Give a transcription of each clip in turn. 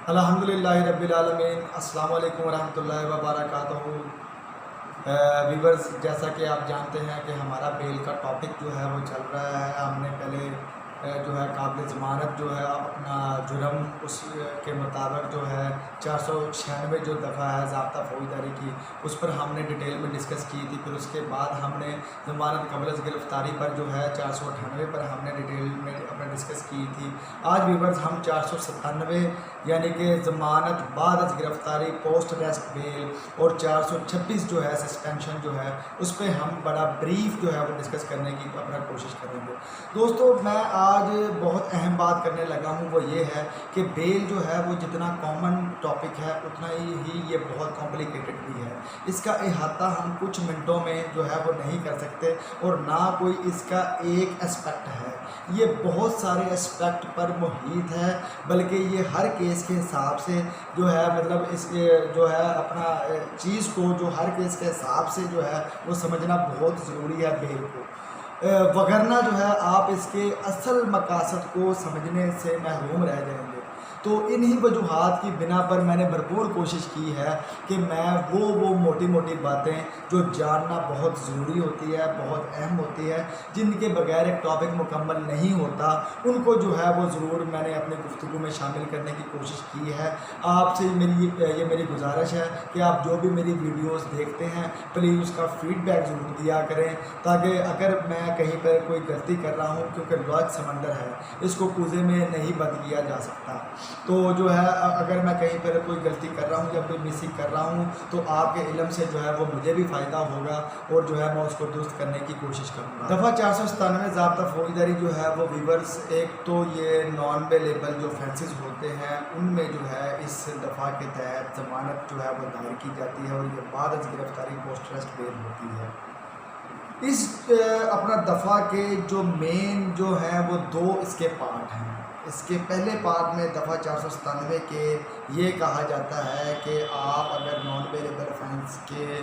الحمدللہ رب العالمین۔ السلام علیکم ورحمۃ اللہ وبرکاتہ۔ ویورز، جیسا کہ آپ جانتے ہیں کہ ہمارا بیل کا ٹاپک جو ہے وہ چل رہا ہے۔ ہم نے پہلے جو ہے قابل ضمانت جو ہے اپنا جرم اس کے مطابق جو ہے 496 جو دفعہ ہے ضابطہ فوجداری کی، اس پر ہم نے ڈیٹیل میں ڈسکس کی تھی۔ پھر اس کے بعد ہم نے ضمانت قبل از گرفتاری پر جو ہے 498 پر ہم نے ڈیٹیل میں اپنا ڈسکس کی تھی۔ آج ویورز ہم 497 یعنی کہ ضمانت بعد از گرفتاری پوسٹ ریسٹ بیل اور 426 جو ہے سسپینشن جو ہے اس پہ ہم بڑا بریف جو ہے وہ ڈسکس کرنے کی اپنا کوشش کریں گے۔ دوستو، میں آج بہت اہم بات کرنے لگا ہوں، وہ یہ ہے کہ بیل جو ہے وہ جتنا کامن ٹاپک ہے اتنا ہی یہ بہت کمپلیکیٹڈ بھی ہے۔ اس کا احاطہ ہم کچھ منٹوں میں جو ہے وہ نہیں کر سکتے، اور نہ کوئی اس کا ایک اسپیکٹ ہے، یہ بہت سارے اسپیکٹ پر محیط ہے، بلکہ یہ ہر کیس کے حساب سے جو ہے مطلب اس کے جو ہے اپنا چیز کو جو ہر کیس کے حساب سے جو ہے وہ سمجھنا بہت ضروری ہے بیل کو، وگرنہ جو ہے آپ اس کے اصل مقاصد کو سمجھنے سے محروم رہ جائیں گے۔ تو انہی وجوہات کی بنا پر میں نے بھرپور کوشش کی ہے کہ میں وہ موٹی موٹی باتیں جو جاننا بہت ضروری ہوتی ہے، بہت اہم ہوتی ہے، جن کے بغیر ایک ٹاپک مکمل نہیں ہوتا، ان کو جو ہے وہ ضرور میں نے اپنی گفتگو میں شامل کرنے کی کوشش کی ہے۔ آپ سے یہ میری گزارش ہے کہ آپ جو بھی میری ویڈیوز دیکھتے ہیں پلیز اس کا فیڈ بیک ضرور دیا کریں، تاکہ اگر میں کہیں پر کوئی غلطی کر رہا ہوں، کیونکہ لوگ سمندر ہے، اس کو کوزے میں نہیں بند کیا جا سکتا، تو جو ہے اگر میں کہیں پر کوئی غلطی کر رہا ہوں یا کوئی مسنگ کر رہا ہوں تو آپ کے علم سے جو ہے وہ مجھے بھی فائدہ ہوگا، اور جو ہے میں اس کو درست کرنے کی کوشش کروں گا۔ دفعہ 497 ضابطہ فوجداری جو ہے وہ ویورز، ایک تو یہ نان بیلیبل جو فینسز ہوتے ہیں ان میں جو ہے اس دفعہ کے تحت ضمانت جو ہے وہ دائر کی جاتی ہے، اور یہ بعد از گرفتاری پوسٹ ریسٹ بیل ہوتی ہے۔ اس اپنا دفعہ کے جو مین جو ہیں وہ دو اس کے پارٹ ہیں۔ اس کے پہلے پارٹ میں دفعہ 497 کے یہ کہا جاتا ہے کہ آپ اگر نان بیلیبل فینس کے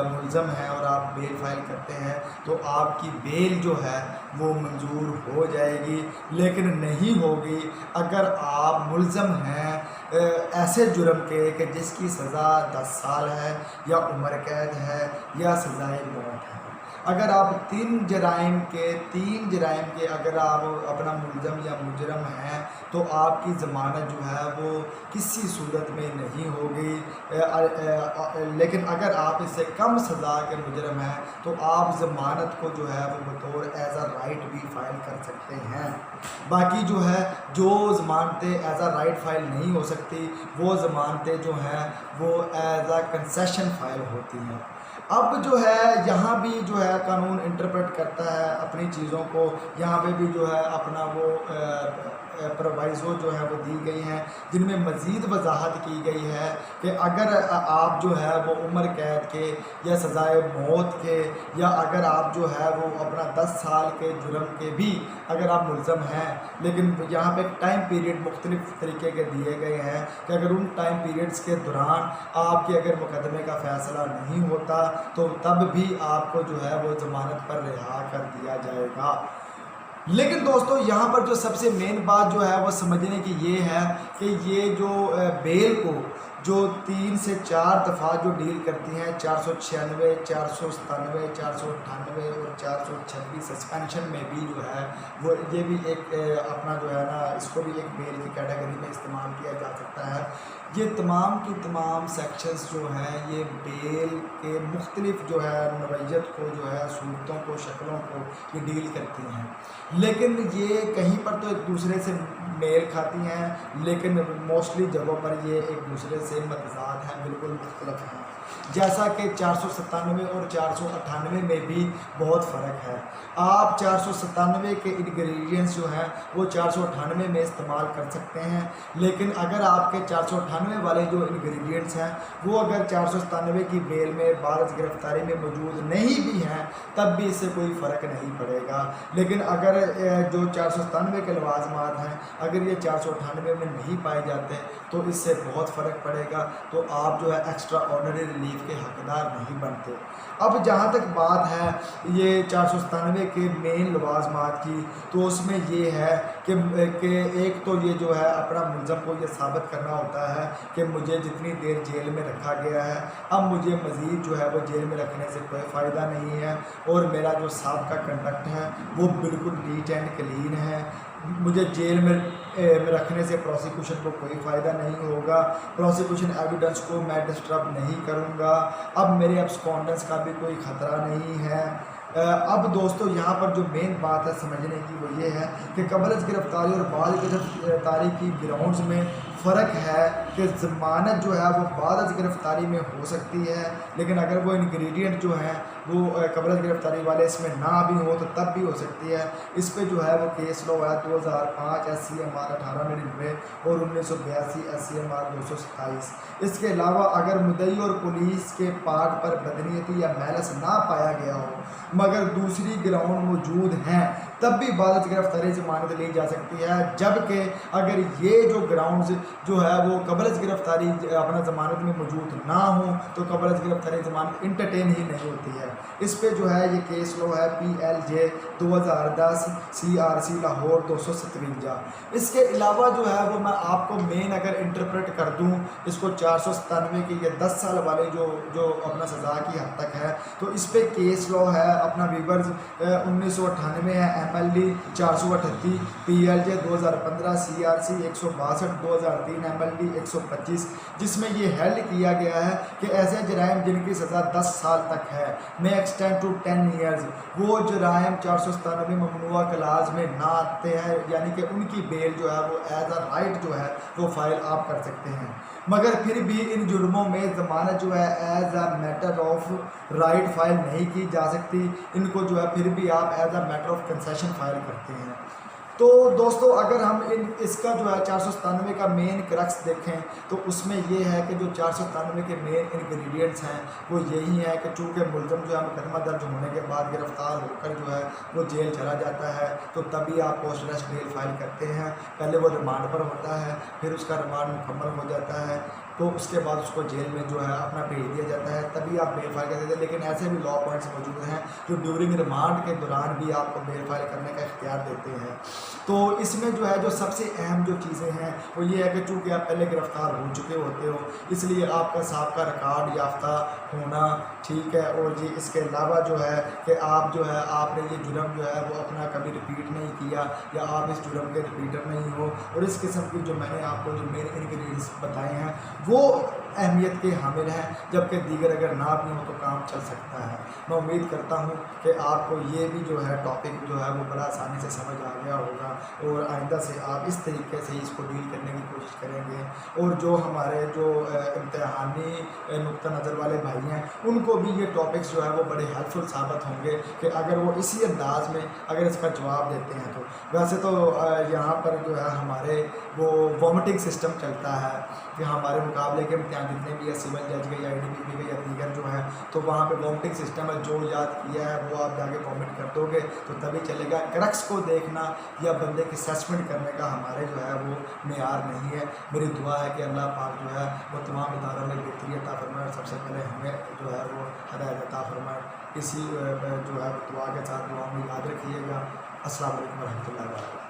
ملزم ہیں اور آپ بیل فائل کرتے ہیں تو آپ کی بیل جو ہے وہ منظور ہو جائے گی، لیکن نہیں ہوگی اگر آپ ملزم ہیں ایسے جرم کے کہ جس کی سزا 10 سال ہے یا عمر قید ہے یا سزائے موت ہے۔ اگر آپ تین جرائم کے اگر آپ اپنا ملزم یا مجرم ہیں تو آپ کی ضمانت جو ہے وہ کسی صورت میں نہیں ہوگی، لیکن اگر آپ اس سے کم سزا کے مجرم ہیں تو آپ ضمانت کو جو ہے وہ بطور ایز اے رائٹ بھی فائل کر سکتے ہیں۔ باقی جو ہے جو ضمانتیں ایز اے رائٹ فائل نہیں ہو سکتی، وہ ضمانتیں جو ہیں وہ ایز اے کنسیشن فائل ہوتی ہیں۔ اب جو ہے یہاں بھی جو ہے قانون انٹرپریٹ کرتا ہے اپنی چیزوں کو، یہاں پہ بھی جو ہے اپنا وہ پروائزو جو ہے وہ دی گئی ہیں، جن میں مزید وضاحت کی گئی ہے کہ اگر آپ جو ہے وہ عمر قید کے یا سزائے موت کے، یا اگر آپ جو ہے وہ اپنا 10 سال کے جرم کے بھی اگر آپ ملزم ہیں، لیکن یہاں پہ ایک ٹائم پیریڈ مختلف طریقے کے دیے گئے ہیں کہ اگر ان ٹائم پیریڈز کے دوران آپ کے اگر مقدمے کا فیصلہ نہیں ہوتا تو تب بھی آپ کو جو ہے وہ ضمانت پر رہا کر دیا جائے گا۔ لیکن دوستو، یہاں پر جو سب سے مین بات جو ہے وہ سمجھنے کی یہ ہے کہ یہ جو بیل کو جو 3 سے 4 دفعہ جو ڈیل کرتی ہیں 496، 497، 498 اور 426 سسپینشن میں بھی جو ہے وہ یہ بھی ایک اپنا جو ہے نا اس کو بھی ایک بیل کی کیٹیگری میں استعمال کیا جا سکتا ہے۔ یہ تمام کی تمام سیکشنز جو ہیں یہ بیل کے مختلف جو ہے نوعیت کو جو ہے صورتوں کو شکلوں کو یہ ڈیل کرتی ہیں، لیکن یہ کہیں پر تو ایک دوسرے سے میل کھاتی ہیں، لیکن موسٹلی جگہوں پر یہ ایک دوسرے سے متضاد ہیں، بالکل مختلف ہیں۔ جیسا کہ 497 اور 498 میں بھی بہت فرق ہے۔ آپ 497 کے انگریڈینٹس جو ہیں وہ 498 میں استعمال کر سکتے ہیں، لیکن اگر آپ کے 498 والے جو انگریڈینٹس ہیں وہ اگر 497 کی بیل میں بعد از گرفتاری میں موجود نہیں بھی ہیں تب بھی اس سے کوئی فرق نہیں پڑے گا۔ لیکن اگر جو 497 کے لوازمات ہیں اگر یہ 498 میں نہیں پائے جاتے تو اس سے بہت فرق پڑے گا، تو آپ جو ہے ایکسٹرا آرڈنری ریلیف کے حقدار نہیں بنتے۔ اب جہاں تک بات ہے یہ 497 کے مین لوازمات کی، تو اس میں یہ ہے کہ ایک تو یہ جو ہے اپنا ملزم کو یہ ثابت کرنا ہوتا ہے کہ مجھے جتنی دیر جیل میں رکھا گیا ہے اب مجھے مزید جو ہے وہ جیل میں رکھنے سے کوئی فائدہ نہیں ہے، اور میرا جو سابقہ کنڈکٹ ہے وہ بالکل نیٹ اینڈ کلین ہے، مجھے جیل میں رکھنے سے پروسیکیوشن کو کوئی فائدہ نہیں ہوگا، پروسیکیوشن ایویڈنس کو میں ڈسٹرب نہیں کروں گا، اب میرے ابسکونڈنس کا بھی کوئی خطرہ نہیں ہے۔ اب دوستو یہاں پر جو مین بات ہے سمجھنے کی وہ یہ ہے کہ قبل از گرفتاری اور بعد گرفتاری کی گراؤنڈز میں فرق ہے کہ ضمانت جو ہے وہ بعد از گرفتاری میں ہو سکتی ہے، لیکن اگر وہ انگریڈینٹ جو ہیں وہ قبل از گرفتاری والے اس میں نہ بھی ہو تو تب بھی ہو سکتی ہے۔ اس پہ جو ہے وہ کیس لا ہے 2005 SCMR 1899 اور 1982 SCMR 227۔ اس کے علاوہ اگر مدعی اور پولیس کے پارٹ پر بدنیتی یا میلس نہ پایا گیا ہو مگر دوسری گراؤنڈ موجود ہیں تب بھی بعد از گرفتاری ضمانت لی جا سکتی ہے، جبکہ اگر یہ جو گراؤنڈز جو ہے وہ قبل از گرفتاری اپنا ضمانت میں موجود نہ ہوں تو قبل از گرفتاری ضمانت انٹرٹین ہی نہیں ہوتی ہے۔ اس پہ جو ہے یہ کیس لو ہے PLJ 2010 CRC لاہور 257۔ اس کے علاوہ جو ہے وہ میں آپ کو مین اگر انٹرپریٹ کر دوں اس کو 497 کے یہ 10 سال والے جو اپنا سزا کی حد تک ہے، تو اس پہ کیس لا ہے اپنا ویورز 1998 ہے MLD 438 PLJ 2015 CRC 162 2003 MLD 125، جس میں یہ ہیلڈ کیا گیا ہے کہ ایسے جرائم جن کی سزا 10 سال تک ہے میں ایکسٹینڈ ٹو 10 ایئرز، وہ جرائم 497 ممنوعہ کلاز میں نہ آتے ہیں، یعنی کہ ان کی بیل جو ہے وہ ایز اے رائٹ جو ہے وہ فائل آپ کر سکتے ہیں، مگر پھر بھی ان جرموں میں ضمانت جو ہے as a matter of right file نہیں کی جا سکتی، ان کو جو ہے پھر بھی آپ as a matter of concession file کرتے ہیں۔ تو دوستو اگر ہم اس کا جو ہے 497 کا مین کرکس دیکھیں تو اس میں یہ ہے کہ جو 497 کے مین انگریڈینٹس ہیں وہ یہی ہیں کہ چونکہ ملزم جو ہے مقدمہ درج ہونے کے بعد گرفتار ہو کر جو ہے وہ جیل چلا جاتا ہے تو تبھی آپ پوسٹ ارسٹ بیل فائل کرتے ہیں، پہلے وہ ریمانڈ پر ہوتا ہے، پھر اس کا ریمانڈ مکمل ہو جاتا ہے تو اس کے بعد اس کو جیل میں جو ہے اپنا بھیج دیا جاتا ہے، تبھی آپ بیل فائل کرتے ہیں۔ لیکن ایسے بھی لا پوائنٹس موجود ہیں جو ڈیورنگ ریمانڈ کے دوران بھی آپ کو بیل فائل کرنے کا اختیار دیتے ہیں۔ تو اس میں جو ہے جو سب سے اہم جو چیزیں ہیں وہ یہ ہے کہ چونکہ آپ پہلے گرفتار ہو چکے ہوتے ہو اس لیے آپ کا سابقہ ریکارڈ یافتہ ہونا ٹھیک ہے، اور جی اس کے علاوہ جو ہے کہ آپ جو ہے آپ نے یہ جرم جو ہے وہ اپنا کبھی رپیٹ نہیں کیا یا آپ اس جرم کے رپیٹر نہیں ہو، اور اس قسم کی جو میں نے آپ کو جو مین انگریڈینٹس بتائے ہیں وہ اہمیت کے حامل ہیں، جبکہ دیگر اگر نہ بھی ہوں تو کام چل سکتا ہے۔ میں امید کرتا ہوں کہ آپ کو یہ بھی جو ہے ٹاپک جو ہے وہ بڑا آسانی سے سمجھ آ گیا ہوگا، اور آئندہ سے آپ اس طریقے سے اس کو ڈیل کرنے کی کوشش کریں گے، اور جو ہمارے جو امتحانی نقطہ نظر والے بھائی ہیں ان کو بھی یہ ٹاپکس جو ہے وہ بڑے ہیلپ فل ثابت ہوں گے کہ اگر وہ اسی انداز میں اگر اس کا جواب دیتے ہیں تو۔ ویسے تو یہاں پر جو ہے ہمارے وہ وامٹنگ سسٹم چلتا ہے کہ ہمارے مقابلے کے امتحان جتنے بھی ہے سول جج کے یا IDPP کے یا دیگر جو ہیں تو وہاں پہ وامٹنگ سسٹم ہے، جو یاد کیا ہے وہ آپ جا کے وامٹ کر دو گے تو تبھی چلے گا۔ کرکس کو دیکھنا یا بندے کی اسیسمنٹ کرنے کا ہمارے جو ہے وہ معیار نہیں ہے۔ میری دعا ہے کہ اللہ پاک جو ہے وہ تمام اداروں میں بہتری عطا فرمائے، اور سب سے پہلے ہمیں جو ہے وہ ہدایت عطا فرمائے۔ اسی جو ہے دعا کے ساتھ دعا میں یاد رکھیے گا۔ السلام علیکم ورحمۃ اللہ وبرکاتہ۔